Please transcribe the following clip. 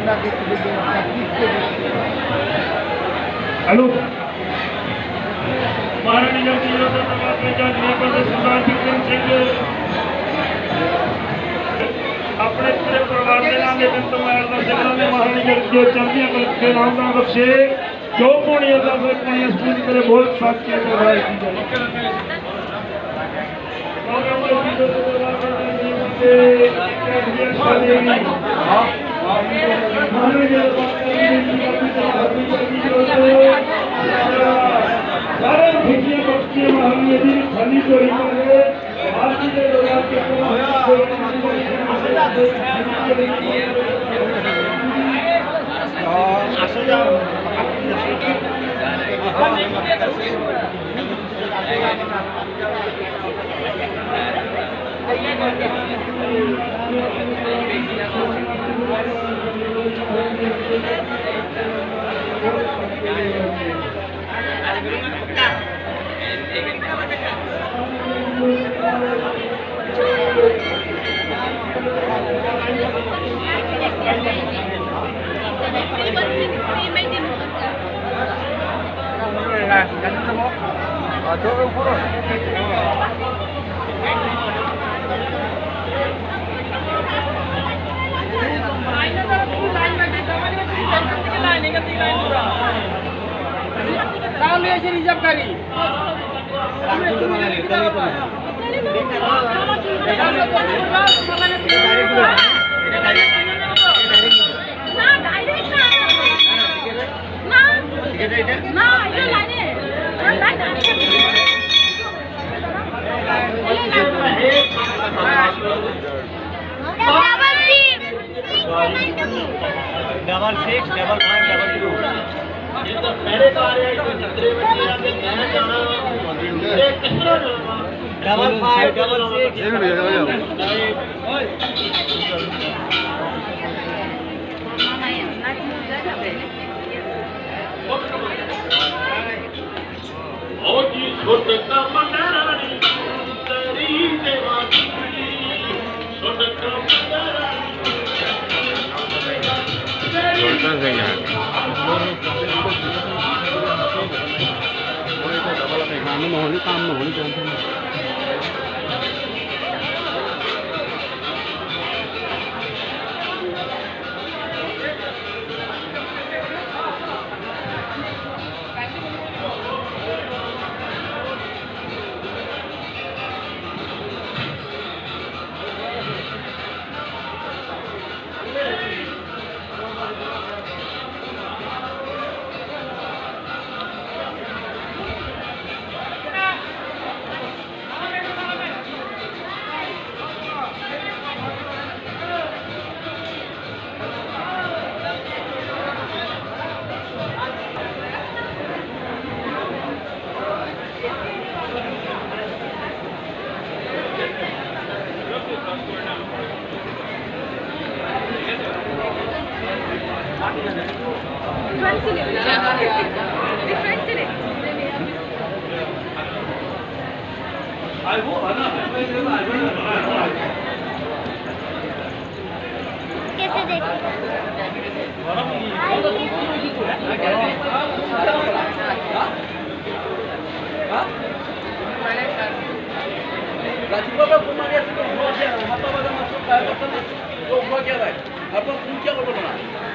hello महारानी जब सरदार बिक्रम सिंह अपने पूरे परिवार के नाम के दिन तो मैं महारानी जो चलदियां के नाम का बख्शे जो पुण्य अदा फिर पुण्य स्तुति करे बोल साथ के दरबार की सारे खुशियां बख्शियां महारानी जी खाली चोरी करे आज के दरबार के रिजर्व करी डबल 6 डबल 5 डबल 2 ये तो पहले तो आ रहे हैं दूसरे में आके मैं जाना ये कितना डबल 5 डबल 6 एक मिनट ओ जी छोटे का मंडरानी तेरी देवा छोटे का मंडरानी nó tam nó đi cho कैसे देखो Bapak punya masuk apa pada masuk apa punya apa